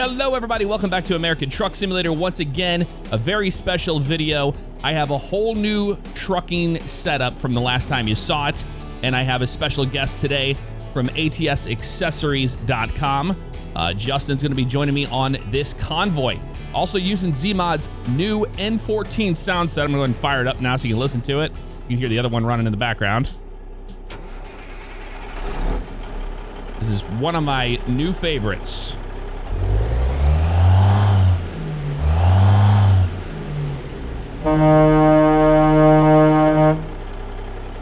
Hello everybody, welcome back to American Truck Simulator. Once again, a very special video. I have a whole new trucking setup from the last time you saw it, and I have a special guest today from ATS Accessories.com. Justin's gonna be joining me on this Convoy. Also using Z-Mod's new N14 sound set. I'm gonna go ahead and fire it up now so you can listen to it. You can hear the other one running in the background. This is one of my new favorites.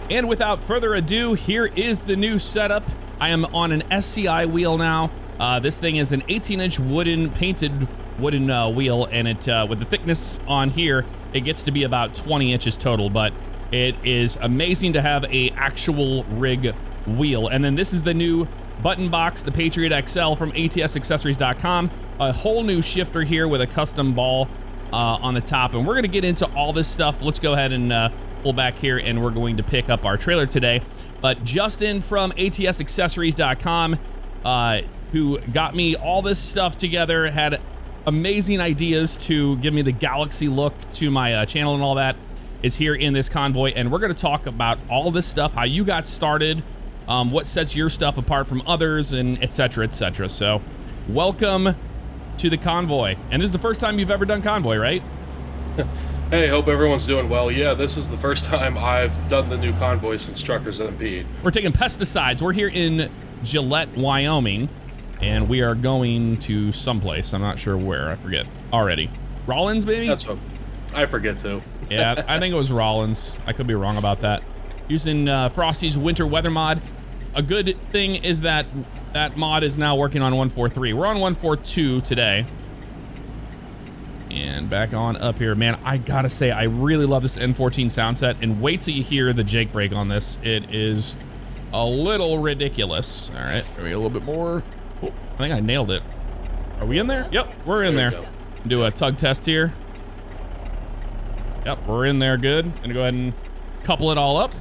And without further ado, here is the new setup. I am on an SCI wheel now. This thing is an 18-inch painted wooden wheel, and it with the thickness on here, it gets to be about 20 inches total, but it is amazing to have a actual rig wheel. And then this is the new button box, the Peterbilt XL from ATSAccessories.com. A whole new shifter here with a custom ball on the top, and we're gonna get into all this stuff. Let's go ahead and pull back here, and we're going to pick up our trailer today. But Justin from ATSAccessories.com, who got me all this stuff together, had amazing ideas to give me the galaxy look to my channel and all that, is here in this Convoy, and we're gonna talk about all this stuff, how you got started, what sets your stuff apart from others, and etc, etc. So welcome to the Convoy. And this is the first time you've ever done Convoy, right? Hey, hope everyone's doing well. Yeah, this is the first time I've done the new Convoy since Truckers MP. We're taking pesticides. We're here in Gillette, Wyoming, and we are going to someplace. I'm not sure where. I forget already. Rollins, maybe? That's what I forget too. Yeah, I think it was Rollins. I could be wrong about that. Using Frosty's winter weather mod. A good thing is that that mod is now working on 1.4.3. We're on 1.4.2 today. And back on up here. Man, I gotta say, I really love this N14 sound set. And wait till you hear the Jake brake on this. It is a little ridiculous. All right, maybe a little bit more. Oh, I think I nailed it. Are we in there? Yep, we're in there. Do a tug test here. Yep, we're in there good. Gonna go ahead and couple it all up.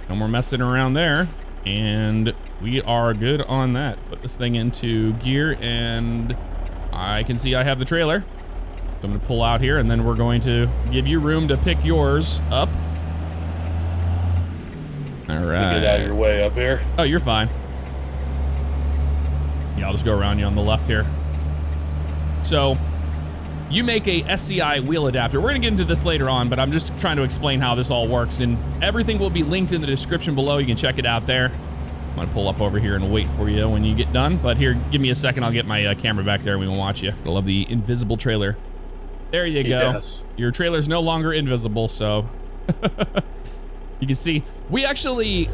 No more messing around there. And we are good on that. Put this thing into gear, and I can see I have the trailer. So I'm gonna pull out here, and then we're going to give you room to pick yours up. All right. Get out of your way up here. Oh, you're fine. Yeah, I'll just go around you on the left here. So you make a SCI wheel adapter. We're gonna get into this later on, but I'm just trying to explain how this all works, and everything will be linked in the description below. You can check it out there. I'm gonna pull up over here and wait for you when you get done, but here, give me a second. I'll get my camera back there and we can watch you. I love the invisible trailer. There you go. Yes. Your trailer's no longer invisible, so you can see. We actually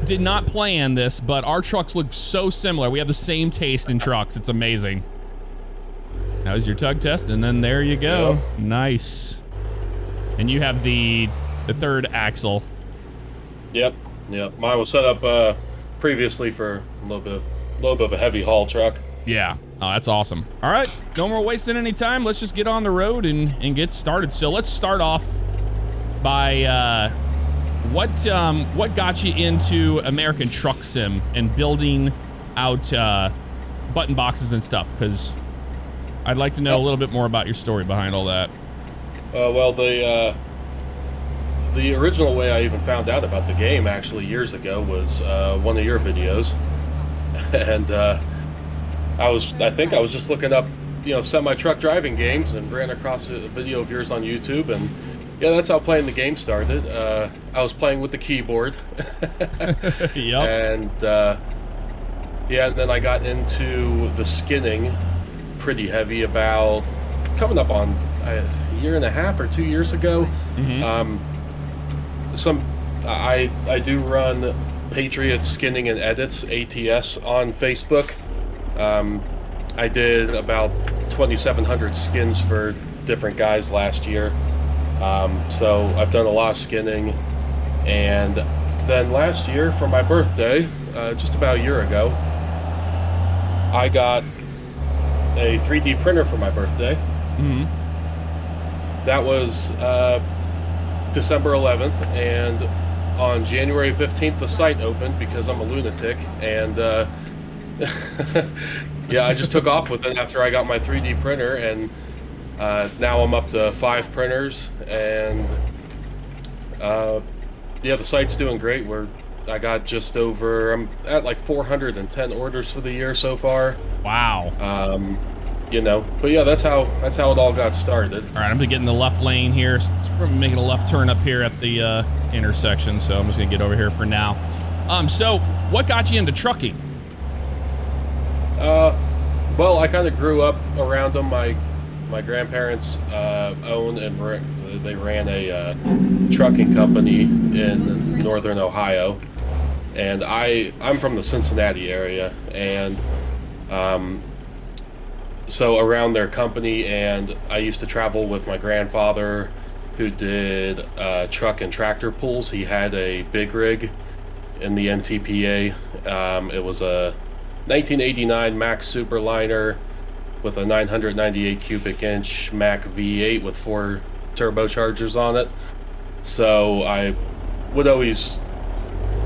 did not plan this, but our trucks look so similar. We have the same taste in trucks. It's amazing. That was your tug test, and then there you go. Yep. Nice. And you have the third axle. Yep. Mine was set up previously for a little bit of a heavy haul truck. Yeah. Oh, that's awesome. All right, no more wasting any time. Let's just get on the road and get started. So let's start off by what got you into American Truck Sim and building out button boxes and stuff? Because I'd like to know a little bit more about your story behind all that. Well, the original way I even found out about the game actually years ago was one of your videos, and I think I was just looking up, semi-truck driving games, and ran across a video of yours on YouTube, and yeah, that's how playing the game started. I was playing with the keyboard. Yep. And yeah, and then I got into the skinning pretty heavy about coming up on a year and a half or 2 years ago. Mm-hmm. I do run Patriot Skinning and Edits, ATS, on Facebook. I did about 2,700 skins for different guys last year. So I've done a lot of skinning, and then last year for my birthday, just about a year ago, I got a 3D printer for my birthday. Mm-hmm. That was December 11th, and on January 15th the site opened because I'm a lunatic, and Yeah, I just took off with it after I got my 3D printer, and now I'm up to 5 printers, and yeah, the site's doing great. I got just over, I'm at like 410 orders for the year so far. Wow. You know, but yeah, that's how it all got started. All right, I'm gonna get in the left lane here. We're making a left turn up here at the intersection, so I'm just gonna get over here for now. So what got you into trucking? Well, I kind of grew up around them. My grandparents owned and they ran a trucking company in northern Ohio, and I'm from the Cincinnati area, and so around their company, and I used to travel with my grandfather, who did truck and tractor pulls. He had a big rig in the NTPA. It was a 1989 Mack Superliner with a 998 cubic inch Mack V8 with 4 turbochargers on it. So I would always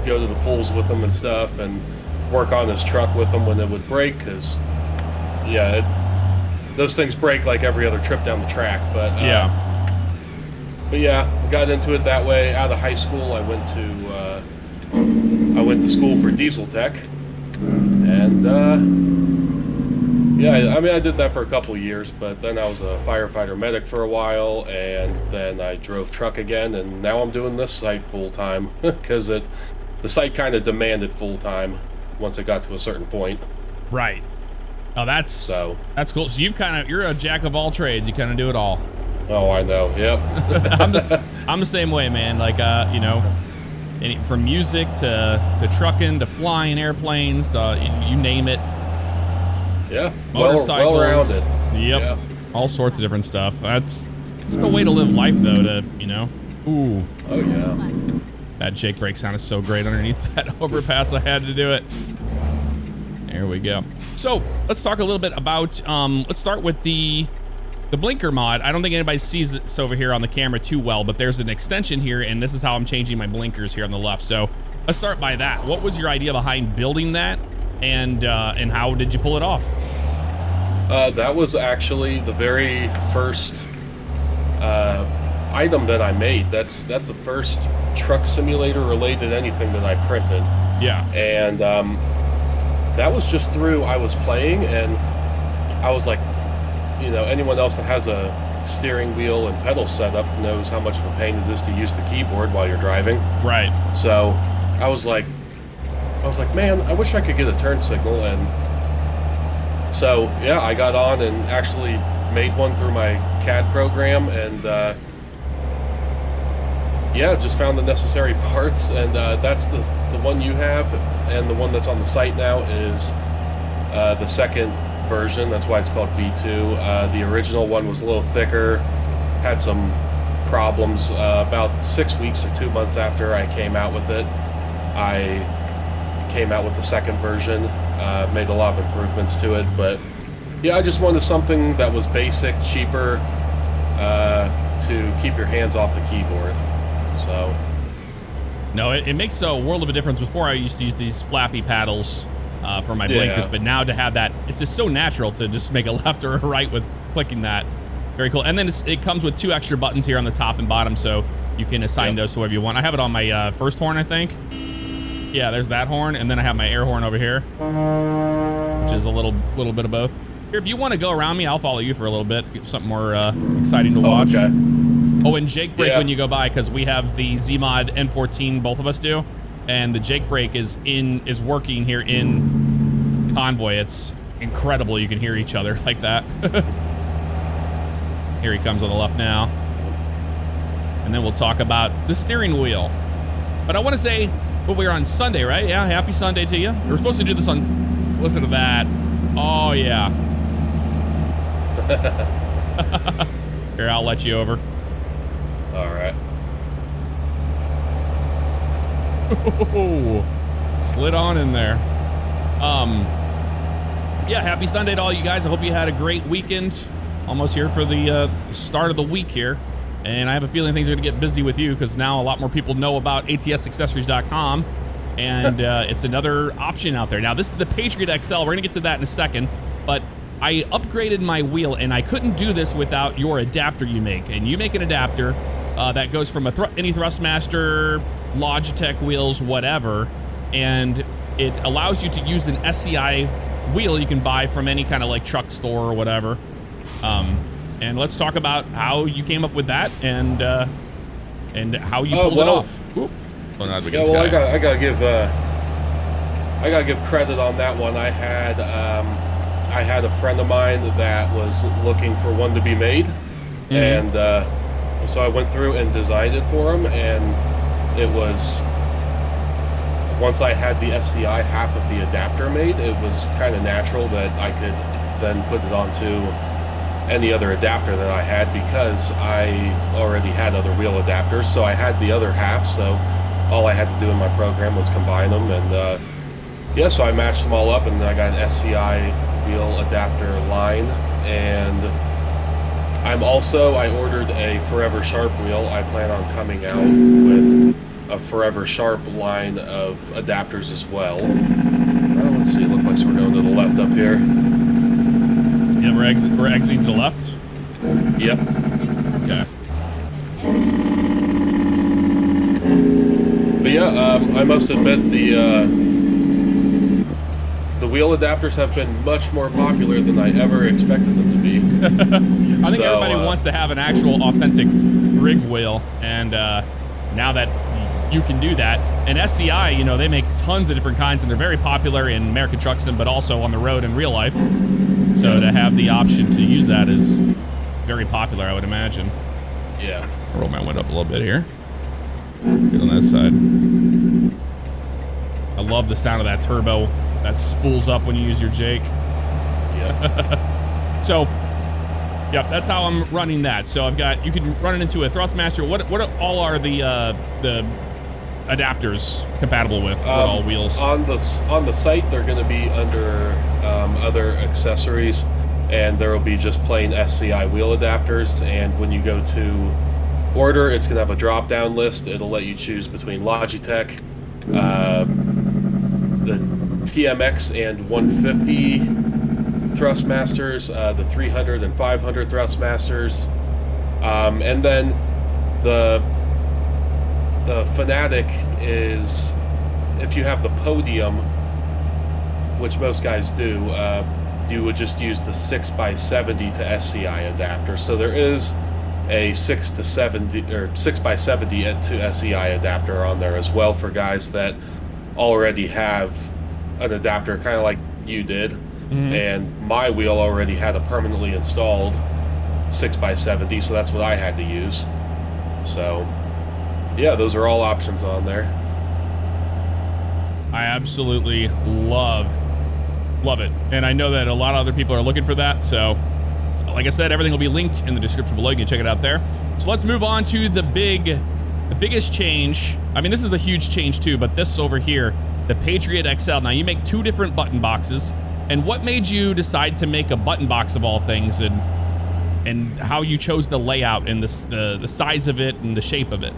go to the pulls with him and stuff, and work on his truck with him when it would break, because yeah, those things break like every other trip down the track. But but yeah, got into it that way. Out of high school, I went to school for diesel tech, and yeah, I mean, I did that for a couple of years, but then I was a firefighter medic for a while, and then I drove truck again, and now I'm doing this site full time because the site kind of demanded full time once it got to a certain point. Right. Oh, that's cool. So you're a jack of all trades. You kind of do it all. Oh, I know. Yep. I'm the same way, man. Like, you know, from music to trucking to flying airplanes to you name it. Yeah. Motorcycles. Well-rounded. Yep. Yeah. All sorts of different stuff. It's the way to live life, though. To, you know. Ooh. Oh yeah. That Jake brake sounded so great underneath that overpass. I had to do it. There we go. So let's talk a little bit about, let's start with the blinker mod. I don't think anybody sees this over here on the camera too well, but there's an extension here, and this is how I'm changing my blinkers here on the left. So let's start by that. What was your idea behind building that, and how did you pull it off? That was actually the very first item that I made. That's the first truck simulator related anything that I printed. Yeah. And that was just through, I was playing, and I was like, you know, anyone else that has a steering wheel and pedal setup knows how much of a pain it is to use the keyboard while you're driving. Right. So I was like, man, I wish I could get a turn signal. And so yeah, I got on and actually made one through my CAD program, and yeah, just found the necessary parts, and that's the one you have, and the one that's on the site now is the second version. That's why it's called V2. The original one was a little thicker, had some problems. About 6 weeks or 2 months after I came out with it, I came out with the second version, made a lot of improvements to it, but yeah, I just wanted something that was basic, cheaper, to keep your hands off the keyboard. So no, it makes a world of a difference. Before I used to use these flappy paddles for my blinkers, but now to have that, it's just so natural to just make a left or a right with clicking that. Very cool. And then it comes with 2 extra buttons here on the top and bottom, so you can assign those to whatever you want. I have it on my first horn, I think. Yeah, there's that horn, and then I have my air horn over here, which is a little bit of both. Here, if you want to go around me, I'll follow you for a little bit. Get something more exciting to watch. Okay. Oh, and Jake brake when you go by, because we have the Zmod N14, both of us do, and the Jake brake is working here in Convoy. It's incredible. You can hear each other like that. Here he comes on the left now. And then we'll talk about the steering wheel. But I want to say, well, we're on Sunday, right? Yeah, happy Sunday to you. We're supposed to do this on, listen to that. Oh, yeah. Here, I'll let you over. All right. Oh, slid on in there. Yeah, happy Sunday to all you guys. I hope you had a great weekend. Almost here for the start of the week here. And I have a feeling things are going to get busy with you, because now a lot more people know about ATSAccessories.com. and it's another option out there. Now, this is the Patriot XL. We're going to get to that in a second, but I upgraded my wheel, and I couldn't do this without your adapter you make. And you make an adapter that goes from any Thrustmaster, Logitech wheels, whatever, and it allows you to use an SCI wheel you can buy from any kind of like truck store or whatever. And let's talk about how you came up with that and how you pulled it off. Oop. I gotta give credit on that one. I had a friend of mine that was looking for one to be made, and so I went through and designed it for him, and it was, once I had the SCI half of the adapter made, it was kind of natural that I could then put it onto any other adapter that I had, because I already had other wheel adapters, so I had the other half, so all I had to do in my program was combine them, and yeah, so I matched them all up, and then I got an SCI wheel adapter line, and I ordered a Forever Sharp wheel. I plan on coming out with a Forever Sharp line of adapters as well. Well, let's see, it looks like we're going to the left up here. Yeah, we're exiting to the left? Yep. Okay. But yeah, I must admit the wheel adapters have been much more popular than I ever expected them to be. I think everybody wants to have an actual authentic rig wheel, and now that you can do that, and SCI, you know, they make tons of different kinds, and they're very popular in American truck sim, but also on the road in real life. So to have the option to use that is very popular, I would imagine. Yeah. I'll roll my window up a little bit here. Get on that side. I love the sound of that turbo that spools up when you use your Jake. Yeah. So, yeah, that's how I'm running that. So I've got, you can run it into a Thrustmaster. What all are the adapters compatible with? What all wheels? On the site, they're going to be under other accessories, and there will be just plain SCI wheel adapters. And when you go to order, it's going to have a drop-down list. It'll let you choose between Logitech, the TMX and 150 Thrustmasters, the 300 and 500 Thrustmasters, and then the Fanatic is, if you have the Podium, which most guys do, you would just use the 6x70 to SCI adapter. So there is a 6x70 to SCI adapter on there as well for guys that already have an adapter, kind of like you did. And my wheel already had a permanently installed 6x70, so that's what I had to use. So yeah, those are all options on there. I absolutely love it, and I know that a lot of other people are looking for that. So like I said, everything will be linked in the description below. You can check it out there. So let's move on to the biggest change. I mean, this is a huge change too, but this over here, the Patriot XL. Now you make two different button boxes, and what made you decide to make a button box of all things, and how you chose the layout and the size of it and the shape of it?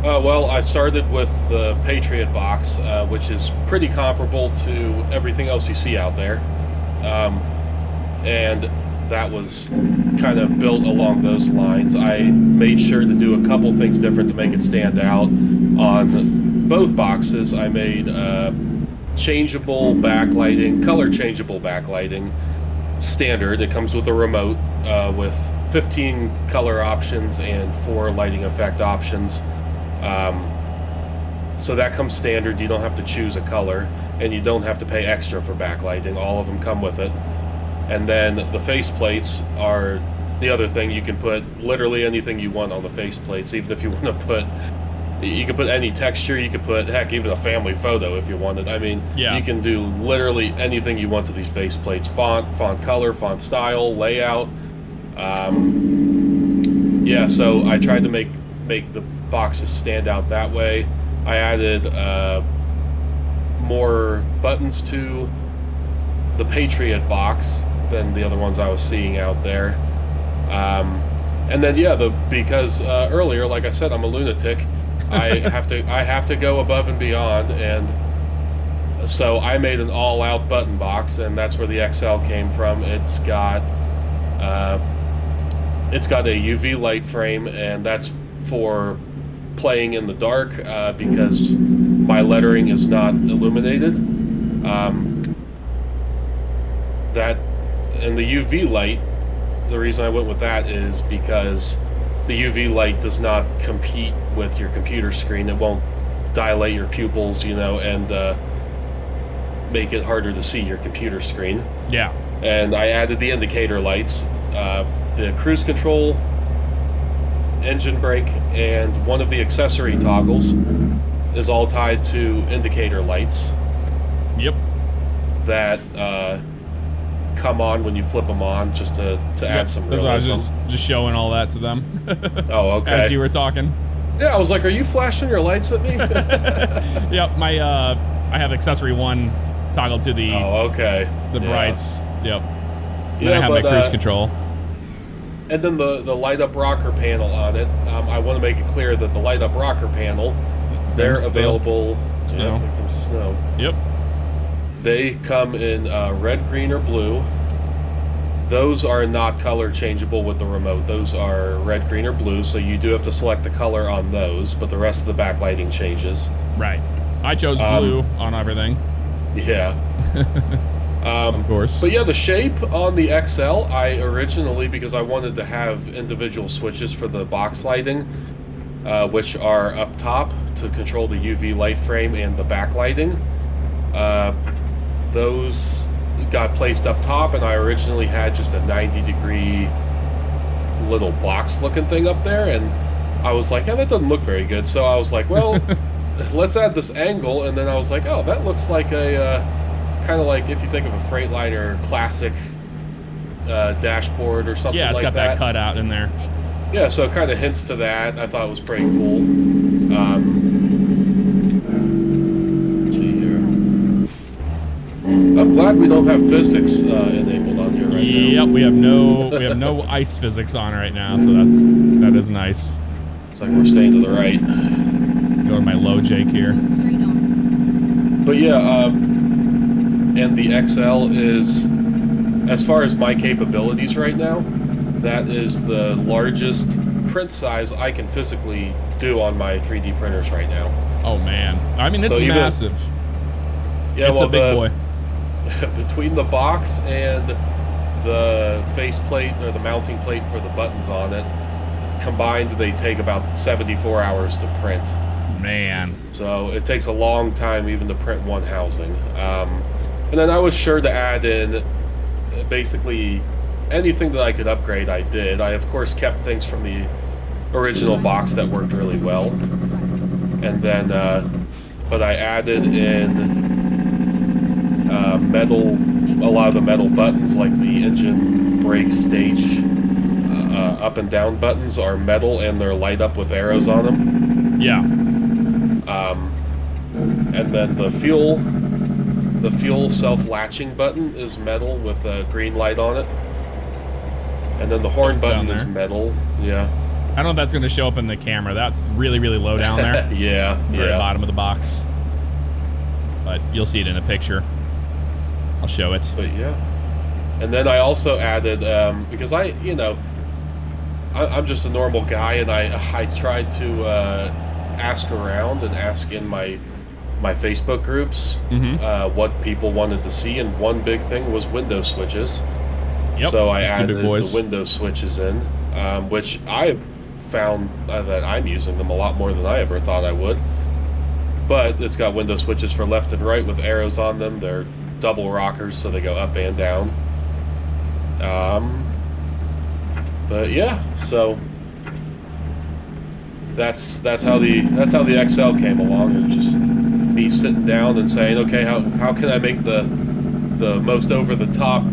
Well, I started with the Patriot box, which is pretty comparable to everything else you see out there. And that was kind of built along those lines. I made sure to do a couple things different to make it stand out. On both boxes, I made changeable backlighting, color changeable backlighting, standard. It comes with a remote with 15 color options and 4 lighting effect options. So that comes standard. You don't have to choose a color, and you don't have to pay extra for backlighting. All of them come with it. And then the face plates are the other thing. You can put literally anything you want on the face plates, even if you want to put, you can put any texture. You can put, heck, even a family photo if you wanted. I mean, yeah, you can do literally anything you want to these face plates. Font color, font style, layout. Yeah, so I tried to make the boxes stand out that way. I added more buttons to the Patriot box than the other ones I was seeing out there. And then, yeah, because earlier, like I said, I'm a lunatic. I have to go above and beyond, and so I made an all-out button box, and that's where the XL came from. It's got a UV light frame, and that's for playing in the dark because my lettering is not illuminated. That and the UV light, the reason I went with that is because the UV light does not compete with your computer screen. It won't dilate your pupils, and make it harder to see your computer screen. Yeah. And I added the indicator lights, the cruise control, engine brake, and one of the accessory toggles is all tied to indicator lights. Yep. That come on when you flip them on, just to add some realism. I was just showing all that to them. Oh, okay. As you were talking. Yeah, I was like, "Are you flashing your lights at me?" Yep. My I have accessory 1 toggled to the the brights. Yep. And then I have my cruise control. And then the light up rocker panel on it. I want to make it clear that the light up rocker panel, they're available. Snow. Snow. Yep. They come in red, green, or blue. Those are not color changeable with the remote. Those are red, green, or blue, so you do have to select the color on those, but the rest of the backlighting changes. Right. I chose blue on everything. Yeah. Of course. But yeah, the shape on the XL, I originally, because I wanted to have individual switches for the box lighting, which are up top to control the UV light frame and the backlighting. Those got placed up top, and I originally had just a 90-degree little box-looking thing up there, and I was like, yeah, that doesn't look very good. So I was like, well, let's add this angle, and then I was like, oh, that looks like a kind of like if you think of a Freightliner classic dashboard or something like that. Yeah, it's got that cutout in there. Yeah, so it kind of hints to that. I thought it was pretty cool. I'm glad we don't have physics enabled on here right now. Yep, we have no ice physics on right now, so that is nice. Looks like we're staying to the right. Go to my low Jake here. But yeah, and the XL is, as far as my capabilities right now, that is the largest print size I can physically do on my 3D printers right now. Oh man, I mean it's massive. Yeah, it's a big boy. Between the box and the faceplate or the mounting plate for the buttons on it, combined they take about 74 hours to print. Man. So it takes a long time even to print one housing. And then I was sure to add in basically anything that I could upgrade, I did. I of course kept things from the original box that worked really well. And then, but I added in metal, a lot of the metal buttons, like the engine, brake, stage, up and down buttons are metal, and they're light up with arrows on them. Yeah. And then the fuel self-latching button is metal with a green light on it. And then the horn button is metal. Yeah. I don't know if that's going to show up in the camera. That's really, really low down there. Yeah. Very bottom of the box. But you'll see it in a picture. I'll show it. But yeah. And then I also added, because I'm just a normal guy, and I tried to ask around and ask in my Facebook groups what people wanted to see, and one big thing was window switches. Yep, so I added the window switches in, which I found that I'm using them a lot more than I ever thought I would. But it's got window switches for left and right with arrows on them. They're double rockers, so they go up and down. But yeah, so that's how the XL came along. It was just me sitting down and saying, okay, how can I make the most over the top,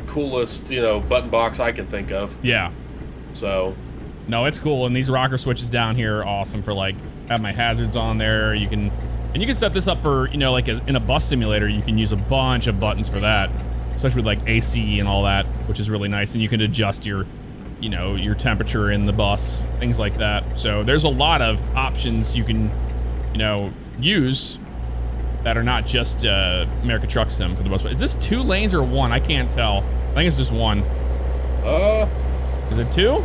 coolest button box I can think of. Yeah. So. No, it's cool, and these rocker switches down here are awesome for like have my hazards on there. You can set this up for like in a bus simulator. You can use a bunch of buttons for that, especially with like AC and all that, which is really nice. And you can adjust your you know, your temperature in the bus, things like that. So there's a lot of options you can, you know, use that are not just America Truck Sim for the most part. Is this 2 lanes or 1? I can't tell. I think it's just 1. Is it 2?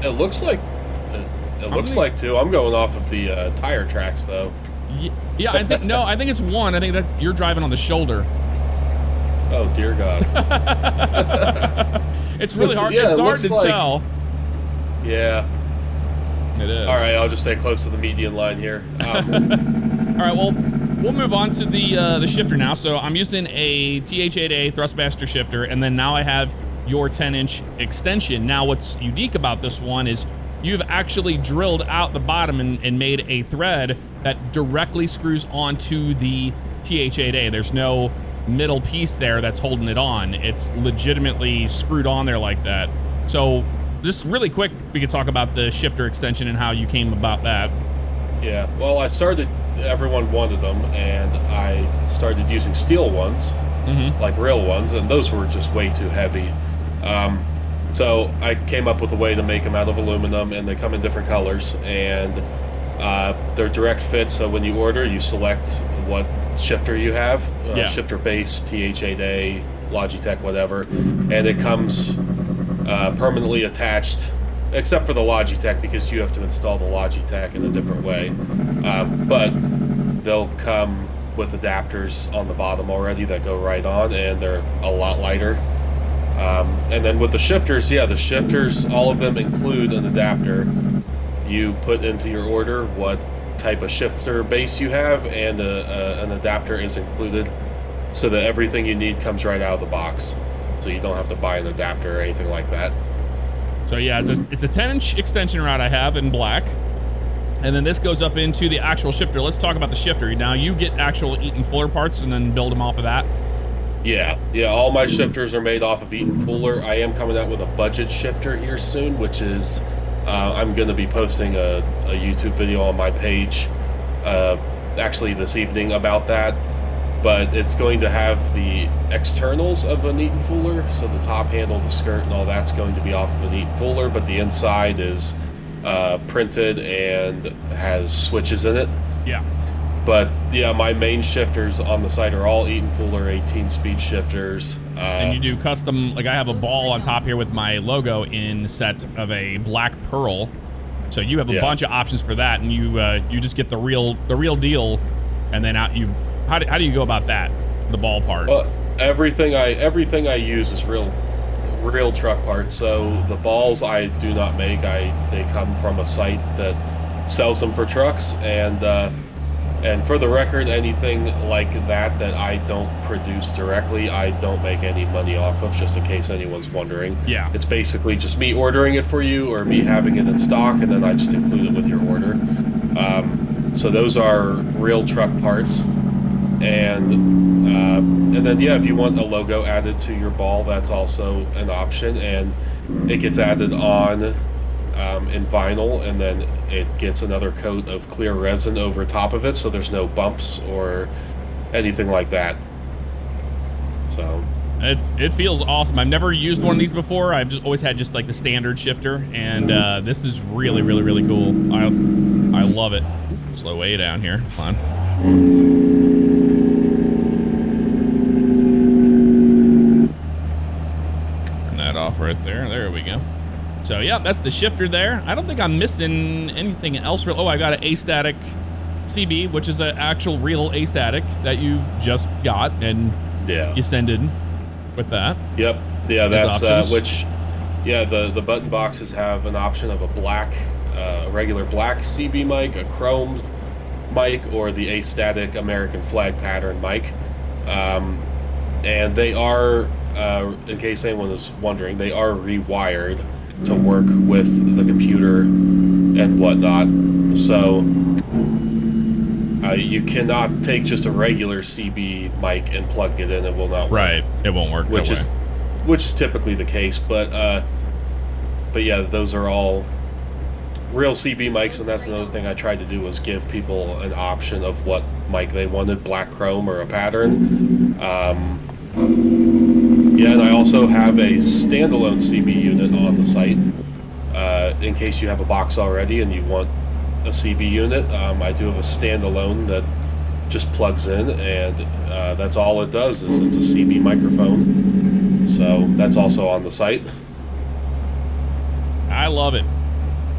It looks like it looks like 2. I'm going off of the tire tracks though. Yeah, I think no, I think it's 1. I think that you're driving on the shoulder. Oh dear God. It's really hard. Yeah, it's hard to tell. Yeah. It is. All right, I'll just stay close to the median line here. All right, well, we'll move on to the shifter now. So I'm using a TH8A Thrustmaster shifter, and then now I have your 10-inch extension. Now, what's unique about this one is you've actually drilled out the bottom and made a thread that directly screws onto the TH8A. There's no middle piece there that's holding it on. It's legitimately screwed on there like that. So just really quick, we could talk about the shifter extension and how you came about that. Yeah, well, everyone wanted them, and I started using steel ones, like real ones, and those were just way too heavy. So I came up with a way to make them out of aluminum, and they come in different colors, and they're direct fit, so when you order, you select what shifter you have, shifter base, TH8A, Logitech, whatever, and it comes permanently attached, except for the Logitech, because you have to install the Logitech in a different way. But they'll come with adapters on the bottom already that go right on, and they're a lot lighter. And then with the shifters, the shifters, all of them include an adapter. You put into your order what type of shifter base you have, and an adapter is included, so that everything you need comes right out of the box. So you don't have to buy an adapter or anything like that. So yeah, it's a 10-inch extension rod I have in black. And then this goes up into the actual shifter. Let's talk about the shifter. Now, you get actual Eaton Fuller parts and then build them off of that? Yeah, all my shifters are made off of Eaton Fuller. I am coming out with a budget shifter here soon, which is, I'm going to be posting a YouTube video on my page, actually this evening about that. But it's going to have the externals of an Eaton Fuller, so the top handle, the skirt, and all that's going to be off of an Eaton Fuller, but the inside is printed and has switches in it. Yeah. But yeah, my main shifters on the site are all Eaton Fuller 18-speed shifters. And you do custom, like I have a ball on top here with my logo in set of a black pearl. So you have a bunch of options for that, and you just get the real deal, and then out you. How do you go about that? The ball part. Well, everything I use is real truck parts. So the balls I do not make. They come from a site that sells them for trucks, and for the record, anything like that I don't produce directly, I don't make any money off of. Just in case anyone's wondering. Yeah. It's basically just me ordering it for you, or me having it in stock, and then I just include it with your order. So those are real truck parts. And then if you want a logo added to your ball, that's also an option, and it gets added on in vinyl, and then it gets another coat of clear resin over top of it, so there's no bumps or anything like that. So it feels awesome. I've never used one of these before. I've just always had just like the standard shifter, and this is really, really, really cool. I love it. Slow way down here. Fun. Off right there we go. So yeah, that's the shifter there. I don't think I'm missing anything else. I got an A-static CB, which is an actual real A-static that you just got, and you send in with that. Yep. Yeah, that's the button boxes have an option of a black, regular black CB mic, a chrome mic, or the A-static American flag pattern mic, and they are. In case anyone is wondering, they are rewired to work with the computer and whatnot. So you cannot take just a regular CB mic and plug it in; it will not work. Right, it won't work. Which is typically the case. But yeah, those are all real CB mics, and that's another thing I tried to do, was give people an option of what mic they wanted: black, chrome, or a pattern. Yeah, and I also have a standalone CB unit on the site, in case you have a box already and you want a CB unit. I do have a standalone that just plugs in, and that's all it does is it's a CB microphone. So that's also on the site. I love it.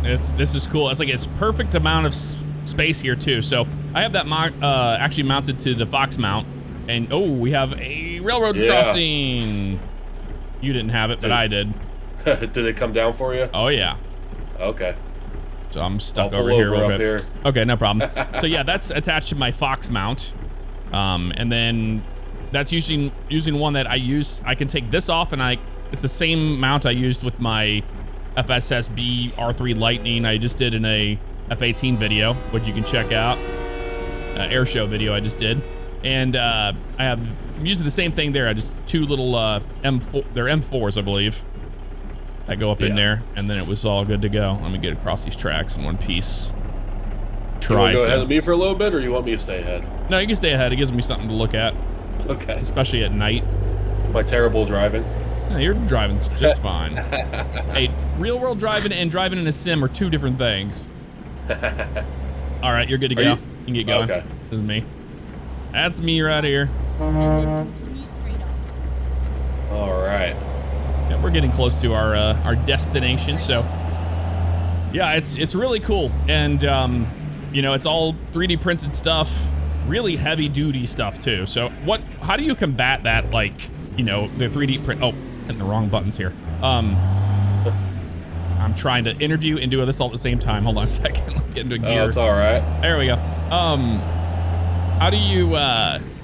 This is cool. It's perfect amount of space here too. So I have that actually mounted to the Fox mount, and oh, we have a railroad crossing. You didn't have it, but I did. Did it come down for you? Oh yeah. Okay. So I'm stuck I'll over here real up quick. Here. Okay, no problem. So yeah, that's attached to my Fox mount. And then that's using one that I use. I can take this off, and it's the same mount I used with my FSSB R3 Lightning. I just did in a F18 video, which you can check out. Air show video I just did. And I'm using the same thing there. I just two little M4, they're M4s, I believe. I go up in there, and then it was all good to go. Let me get across these tracks in one piece. You want to go ahead of me for a little bit, or you want me to stay ahead? No, you can stay ahead. It gives me something to look at. Okay. Especially at night. My terrible driving. No, your driving's just fine. Hey, real world driving and driving in a sim are two different things. All right, you're good to go. You can get going. Okay. This is me. That's me right here. All right. Yeah, we're getting close to our destination, so yeah, it's really cool, and you know, it's all 3D printed stuff, really heavy duty stuff too. So how do you combat that, like, you know, the 3D print? Oh, hitting the wrong buttons here. I'm trying to interview and do this all at the same time. Hold on a second. Let me get into a gear. Oh, it's all right. There we go. How do you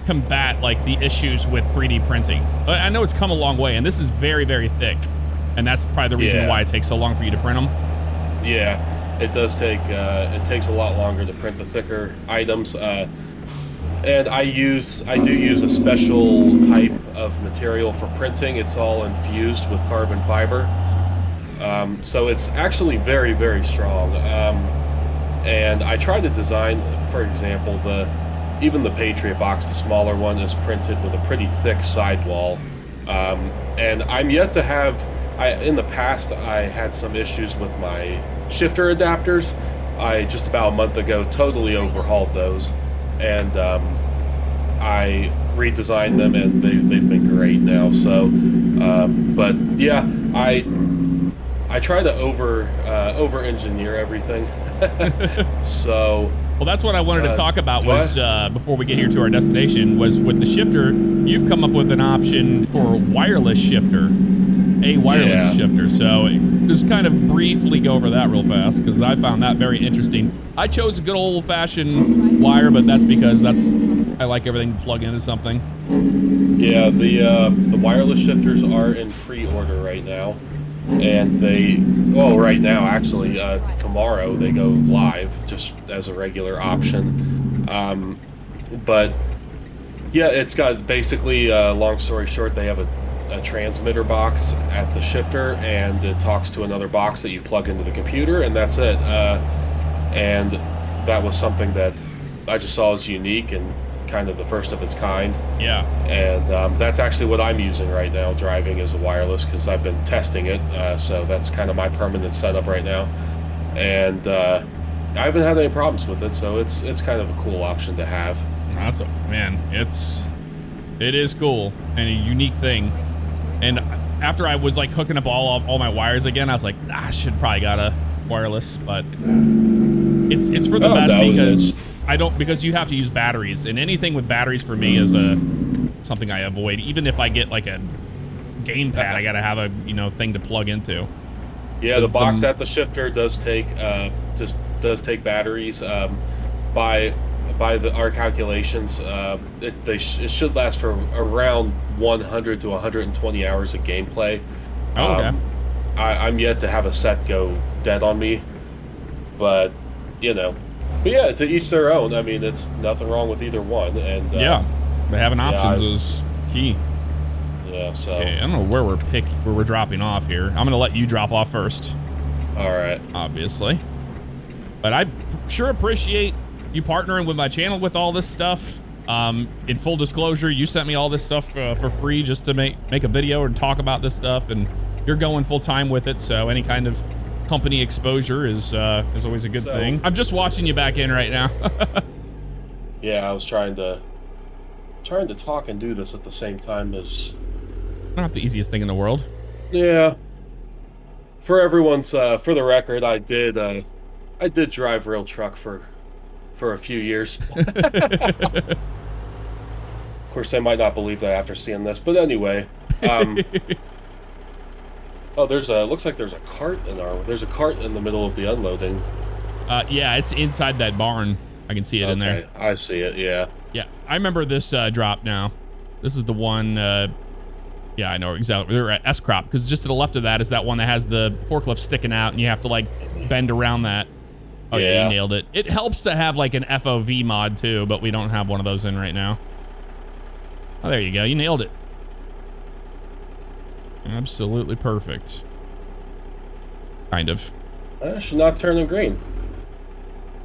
combat like the issues with 3D printing? I know it's come a long way, and this is very, very thick, and that's probably the reason why it takes so long for you to print them. Yeah, it does take. It takes a lot longer to print the thicker items, and I do use a special type of material for printing. It's all infused with carbon fiber, so it's actually very, very strong. And I try to design, for example, even the Patriot box, the smaller one, is printed with a pretty thick sidewall. And I'm yet to have, in the past, I had some issues with my shifter adapters. I just about a month ago totally overhauled those, and I redesigned them, and they've been great now. So, but yeah, I try to over engineer everything. So. Well, that's what I wanted to talk about was, before we get here to our destination, was with the shifter, you've come up with an option for a wireless shifter. shifter. So just kind of briefly go over that real fast, because I found that very interesting. I chose a good old-fashioned wire, but that's because I like everything to plug into something. Yeah, the wireless shifters are in pre-order right now. And right now, actually, tomorrow they go live just as a regular option. But yeah, it's got basically, long story short, they have a transmitter box at the shifter, and it talks to another box that you plug into the computer, and that's it. And that was something that I just saw as unique and kind of the first of its kind. Yeah. And that's actually what I'm using right now, driving as a wireless, because I've been testing it. So that's kind of my permanent setup right now. And I haven't had any problems with it, so it's kind of a cool option to have. It is cool and a unique thing. And after I was like hooking up all my wires again, I was like, I should probably got a wireless, but it's for the best because you have to use batteries, and anything with batteries for me is something I avoid. Even if I get like a gamepad, I gotta have a thing to plug into. Yeah, the box at the shifter does take batteries. By our calculations, it should last for around 100 to 120 hours of gameplay. Oh, okay. I'm yet to have a set go dead on me, but yeah, to each their own. I mean, it's nothing wrong with either one, and but having options is key. Yeah. So okay, I don't know where we're dropping off here. I'm gonna let you drop off first. All right. Obviously, but I sure appreciate you partnering with my channel with all this stuff. In full disclosure, you sent me all this stuff for free just to make a video and talk about this stuff, and you're going full time with it. So any kind of company exposure is always a good thing. I'm just watching you back in right now. Yeah, I was trying to talk and do this at the same time as. Not the easiest thing in the world. Yeah. For everyone's for the record, I did drive rail truck for a few years. Of course, they might not believe that after seeing this, but anyway. Oh, looks like there's a cart in the middle of the unloading. Yeah, it's inside that barn. I can see it in there. I see it, yeah. Yeah, I remember this drop now. This is the one, yeah, I know exactly. They're at S-Crop, because just to the left of that is that one that has the forklift sticking out, and you have to, like, bend around that. Oh, yeah, you nailed it. It helps to have, like, an FOV mod, too, but we don't have one of those in right now. Oh, there you go. You nailed it. Absolutely perfect. Kind of. Should not turn in green.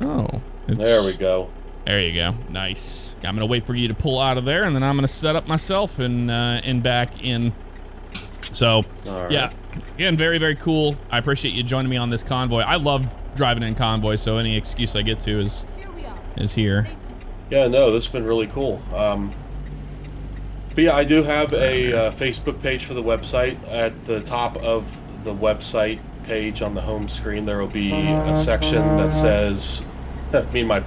Oh. There we go. There you go. Nice. I'm gonna wait for you to pull out of there, and then I'm gonna set up myself and back in. So, right. Yeah. Again, very, very cool. I appreciate you joining me on this convoy. I love driving in convoy, so any excuse I get to is here. Yeah, no, this has been really cool. But yeah, I do have a Facebook page for the website. At the top of the website page on the home screen, there will be a section that says, me and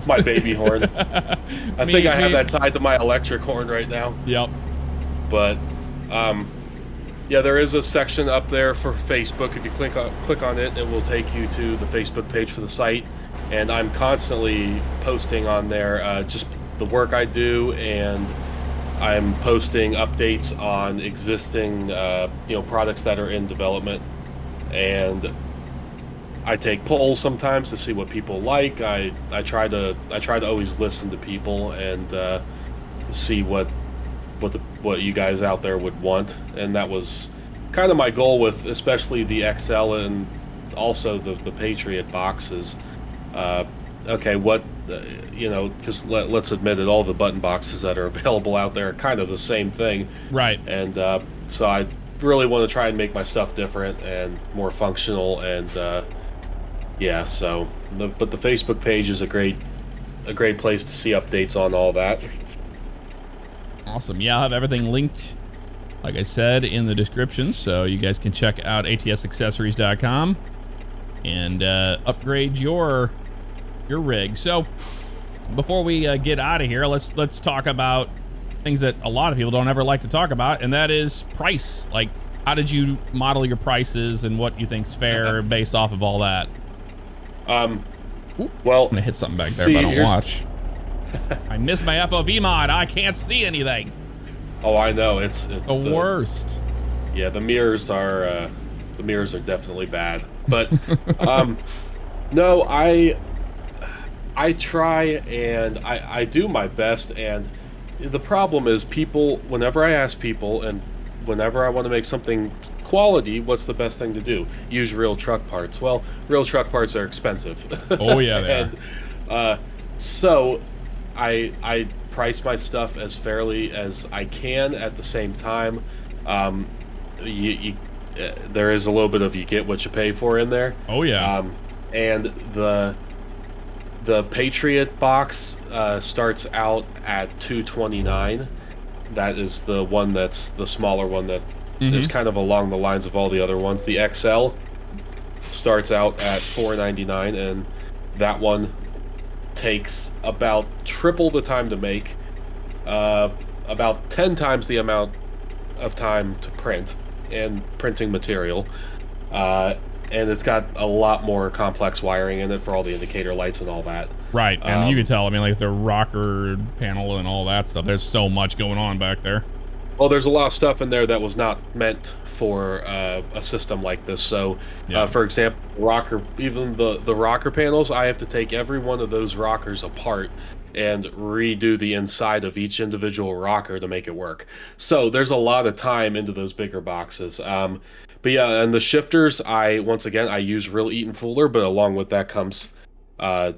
my baby horn. I think I have that tied to my electric horn right now. Yep. But, yeah, there is a section up there for Facebook. If you click on it, it will take you to the Facebook page for the site. And I'm constantly posting on there just the work I do, and I'm posting updates on existing, products that are in development, and I take polls sometimes to see what people like. I try to always listen to people and see what you guys out there would want, and that was kind of my goal with especially the XL and also the Patriot boxes. Okay, what. Because let's admit it, all the button boxes that are available out there are kind of the same thing. Right. And so I really want to try and make my stuff different and more functional. And yeah, so but the Facebook page is a great place to see updates on all that. Awesome. Yeah, I'll have everything linked, like I said, in the description, so you guys can check out atsaccessories.com and upgrade your rig. So before we get out of here, let's talk about things that a lot of people don't ever like to talk about, and that is price. Like, how did you model your prices and what you think's fair based off of all that? Well, I'm gonna hit something back there, but I don't watch. I missed my FOV mod. I can't see anything. Oh, I know. It's the worst. Yeah, the mirrors are definitely bad. But no, I try and I do my best, and the problem is people, whenever I ask people and whenever I want to make something quality, what's the best thing to do? Use real truck parts. Well, real truck parts are expensive. Oh yeah, they are. So I price my stuff as fairly as I can. At the same time, there is a little bit of you get what you pay for in there. Oh yeah. And the Patriot box starts out at $229. That is the one that's the smaller one that is kind of along the lines of all the other ones. The XL starts out at $499, and that one takes about triple the time to make, about 10 times the amount of time to print and printing material. And it's got a lot more complex wiring in it for all the indicator lights and all that. Right, and you can tell, I mean, like the rocker panel and all that stuff, there's so much going on back there. Well, there's a lot of stuff in there that was not meant for a system like this. So, yeah. For example, even the rocker panels, I have to take every one of those rockers apart and redo the inside of each individual rocker to make it work. So there's a lot of time into those bigger boxes. But yeah, and the shifters, I use real Eaton Fuller, but along with that comes the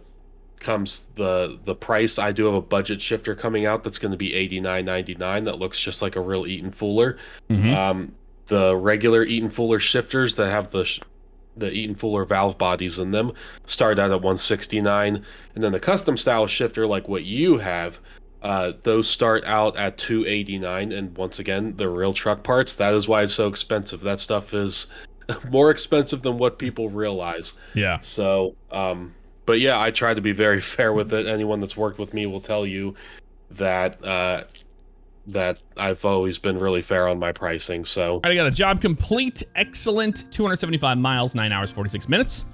price. I do have a budget shifter coming out that's going to be $89.99 that looks just like a real Eaton Fuller. The regular Eaton Fuller shifters that have the Eaton Fuller valve bodies in them start out at 169, and then the custom style shifter like what you have, those start out at 289. And once again, the real truck parts. That is why it's so expensive. That stuff is more expensive than what people realize. Yeah. So, but yeah, I try to be very fair with it. Anyone that's worked with me will tell you that that I've always been really fair on my pricing. So All right, I got a job complete. Excellent. 275 miles, 9 hours, 46 minutes.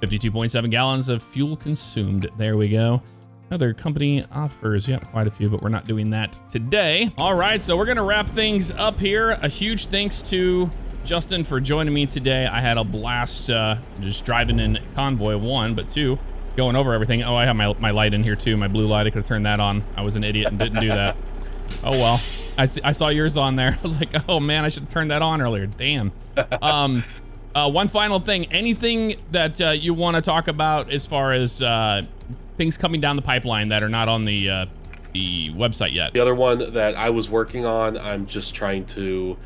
52.7 gallons of fuel consumed. There we go. Other company offers. Yeah, quite a few, but we're not doing that today. All right, so we're going to wrap things up here. A huge thanks to Justin for joining me today. I had a blast just driving in Convoy, 1, but 2, going over everything. Oh, I have my light in here too, my blue light. I could have turned that on. I was an idiot and didn't do that. Oh, well. I saw yours on there. I was like, oh, man, I should have turned that on earlier. Damn. One final thing. Anything that you want to talk about as far as things coming down the pipeline that are not on the website yet? The other one that I was working on, I'm just trying to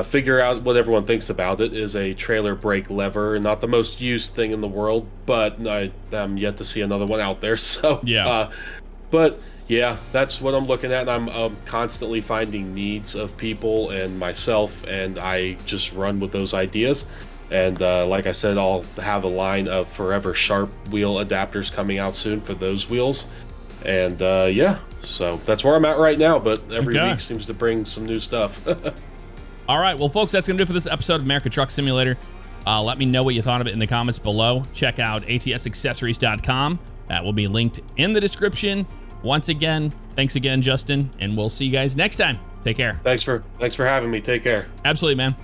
figure out what everyone thinks about it, is a trailer brake lever. Not the most used thing in the world, but I'm yet to see another one out there. So yeah. But yeah, that's what I'm looking at, and I'm constantly finding needs of people and myself, and I just run with those ideas. And like I said, I'll have a line of Forever Sharp wheel adapters coming out soon for those wheels. And yeah, so that's where I'm at right now, but every week seems to bring some new stuff. All right, well, folks, that's going to do it for this episode of America Truck Simulator. Let me know what you thought of it in the comments below. Check out atsaccessories.com. That will be linked in the description. Once again, thanks again, Justin, and we'll see you guys next time. Take care. Thanks for having me. Take care. Absolutely, man.